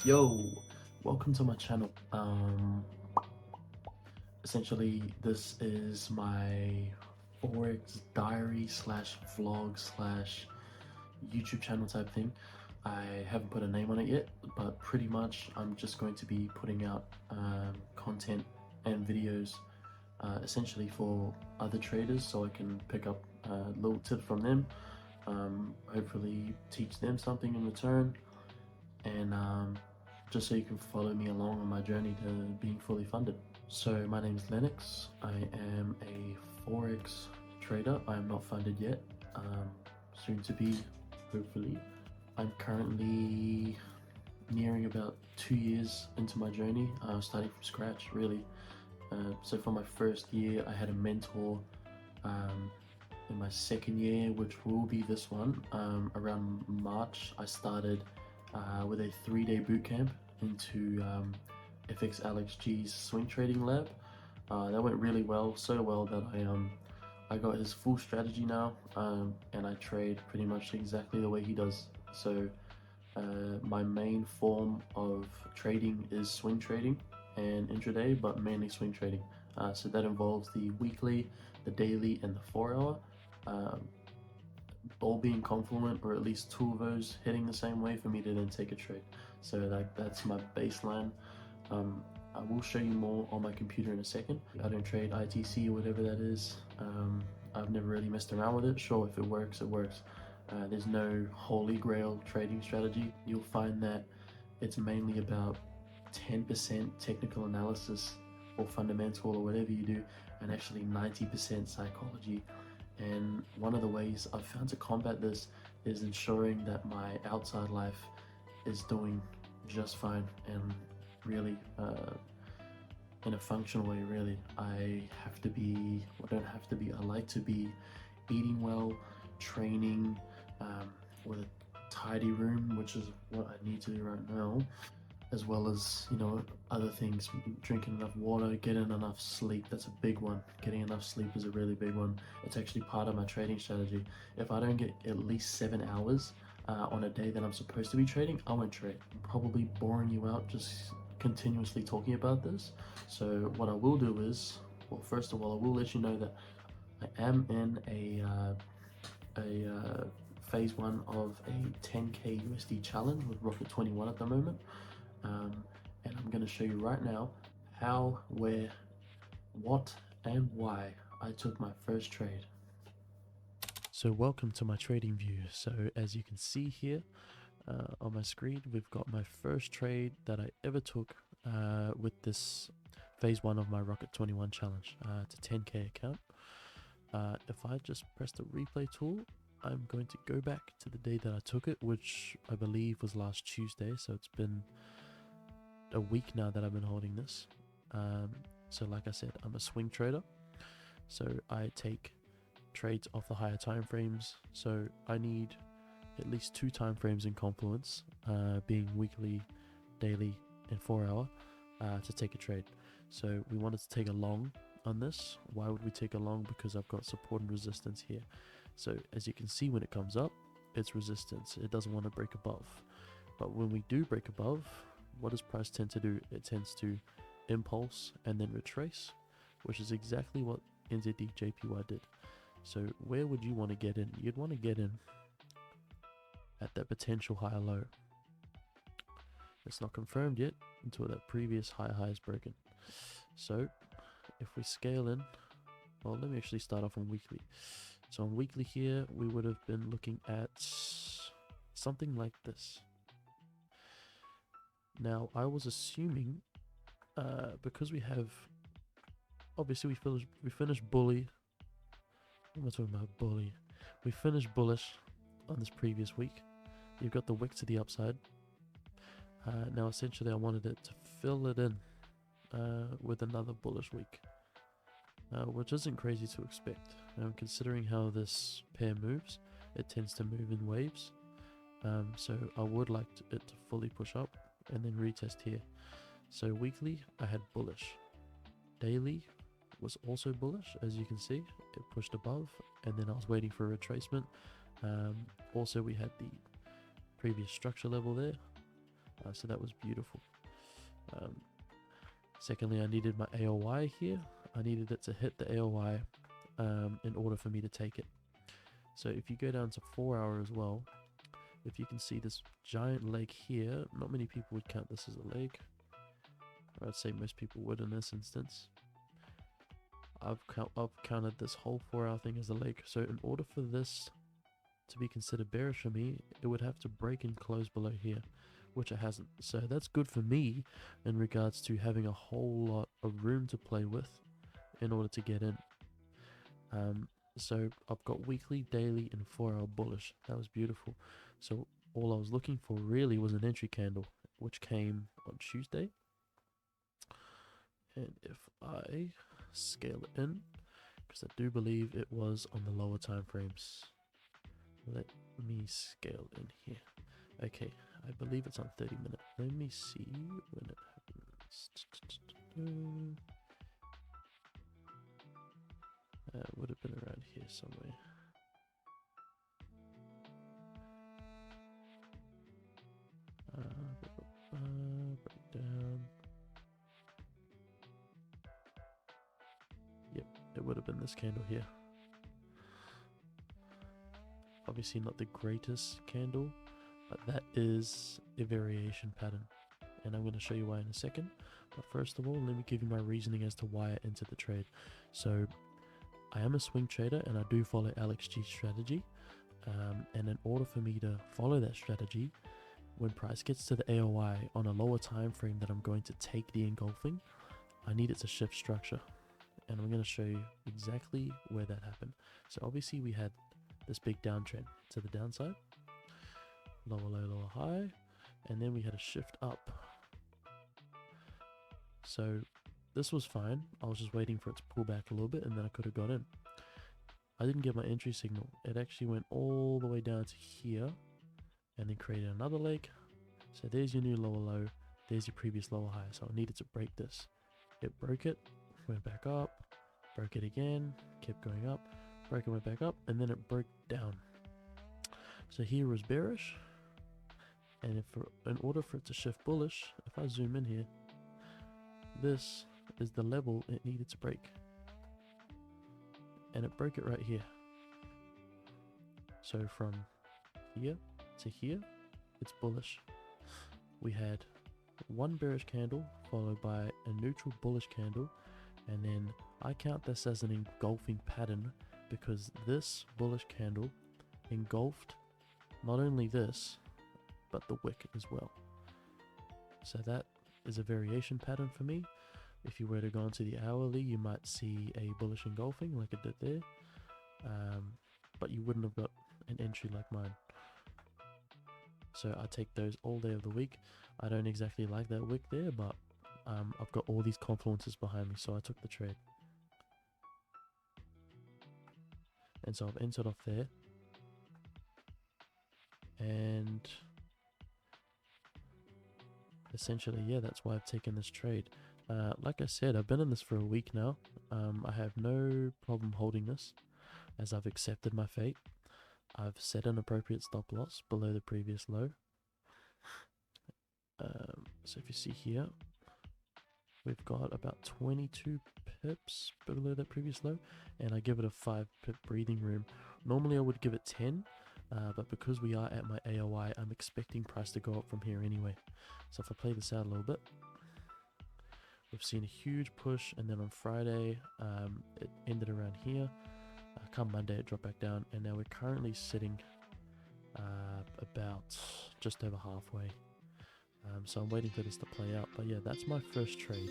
Yo, welcome to my channel. Essentially, this is my Forex diary slash vlog slash YouTube channel type thing. I haven't put a name on it yet, but pretty much I'm just going to be putting out content and videos essentially for other traders so I can pick up little tips from them, hopefully teach them something in return, and just so you can follow me along on my journey to being fully funded. So my name is Lennox. I am a Forex trader. I am not funded yet. Soon to be, hopefully. I'm currently nearing about 2 years into my journey, starting from scratch, really. So for my first year, I had a mentor. In my second year, which will be this one, around March, I started with a 3-day bootcamp into FX Alex G's swing trading lab. That went really well, so well that I got his full strategy now, and I trade pretty much exactly the way he does. So my main form of trading is swing trading and intraday, but mainly swing trading. So that involves the weekly, the daily, and the 4 hour. Um, all being confluent, or at least two of those hitting the same way for me to then take a trade. So that's my baseline. I will show you more on my computer in a second. I don't trade ITC or whatever that is. I've never really messed around with it. Sure, if it works, it works. There's no holy grail trading strategy. You'll find that it's mainly about 10% technical analysis or fundamental or whatever you do, and actually 90% psychology. And one of the ways I've found to combat this is ensuring that my outside life is doing just fine and really in a functional way. Really, I have to be, or don't have to be, I like to be eating well, training, with a tidy room, which is what I need to do right now, as well as, other things, drinking enough water, getting enough sleep. That's a big one. Getting enough sleep is a really big one. It's actually part of my trading strategy. If I don't get at least 7 hours on a day that I'm supposed to be trading, I won't trade. I'm probably boring you out just continuously talking about this. So what I will do is, well, first of all, I will let you know that I am in a phase one of a 10k USD challenge with Rocket 21 at the moment. And I'm going to show you right now how, where, what, and why I took my first trade. So welcome to my trading view. So as you can see here on my screen, we've got my first trade that I ever took with this phase one of my Rocket 21 challenge. It's a 10k account. If I just press the replay tool, I'm going to go back to the day that I took it, which I believe was last Tuesday. So it's been a week now that I've been holding this. So like I said, I'm a swing trader, so I take trades off the higher time frames. So I need at least 2 time frames in Confluence, being weekly, daily, and 4 hour, to take a trade. So we wanted to take a long on this. Why would we take a long? Because I've got support and resistance here. So as you can see, when it comes up, it's resistance. It doesn't want to break above. But when we do break above, what does price tend to do? It tends to impulse and then retrace, which is exactly what NZD JPY did. So where would you want to get in? You'd want to get in at that potential higher low. It's not confirmed yet until that previous high is broken. So if we scale in, well, let me actually start off on weekly. So on weekly here, we would have been looking at something like this. Now, I was assuming, because we have, obviously we finished bully. What am I talking about? Bully. We finished bullish on this previous week. You've got the wick to the upside. Now, essentially, I wanted it to fill it in with another bullish week, which isn't crazy to expect. Considering how this pair moves, it tends to move in waves. So I would like it to fully push up and then retest here. So weekly, I had bullish. Daily was also bullish, as you can see. It pushed above, and then I was waiting for a retracement. Also, we had the previous structure level there. So that was beautiful. Secondly, I needed my AOY here. I needed it to hit the AOY in order for me to take it. So if you go down to 4 hour as well, if you can see this giant lake here, not many people would count this as a lake. Or I'd say most people would in this instance. I've counted this whole 4 hour thing as a lake. So in order for this to be considered bearish for me, it would have to break and close below here, which it hasn't. So that's good for me in regards to having a whole lot of room to play with in order to get in. So I've got weekly, daily, and 4 hour bullish. That was beautiful. So all I was looking for really was an entry candle, which came on Tuesday. And if I scale it in, because I do believe it was on the lower time frames. Let me scale in here. Okay, I believe it's on 30 minutes. Let me see when it happens. Would have been around here somewhere. Breakdown. Yep, it would have been this candle here. Obviously not the greatest candle, but that is a variation pattern. And I'm going to show you why in a second. But first of all, let me give you my reasoning as to why I entered the trade. So I am a swing trader and I do follow Alex G's strategy. And in order for me to follow that strategy, when price gets to the AOI on a lower time frame that I'm going to take the engulfing, I need it to shift structure. And I'm going to show you exactly where that happened. So obviously we had this big downtrend to the downside, lower low, lower high, and then we had a shift up. So this was fine. I was just waiting for it to pull back a little bit and then I could have got in. I didn't get my entry signal. It actually went all the way down to here and then created another leg. So there's your new lower low, there's your previous lower high. So I needed to break this. It broke it, went back up, broke it again, kept going up, broke it, went back up, and then it broke down. So here was bearish, and in order for it to shift bullish, if I zoom in here, this is the level it needed to break. And it broke it right here. So from here to here, it's bullish. We had one bearish candle followed by a neutral bullish candle, and then I count this as an engulfing pattern because this bullish candle engulfed not only this but the wick as well. So that is a variation pattern for me. If you were to go into the hourly, you might see a bullish engulfing like it did there, but you wouldn't have got an entry like mine. So I take those all day of the week. I don't exactly like that wick there, but I've got all these confluences behind me, so I took the trade. And so I've entered off there. And essentially, yeah, that's why I've taken this trade. Like I said, I've been in this for a week now. I have no problem holding this as I've accepted my fate. I've set an appropriate stop loss below the previous low. So if you see here, we've got about 22 pips below that previous low, and I give it a 5 pip breathing room. Normally I would give it 10, but because we are at my AOI, I'm expecting price to go up from here anyway. So if I play this out a little bit, we've seen a huge push, and then on Friday it ended around here. Come Monday it dropped back down, and now we're currently sitting about just over halfway. So I'm waiting for this to play out, but yeah, that's my first trade.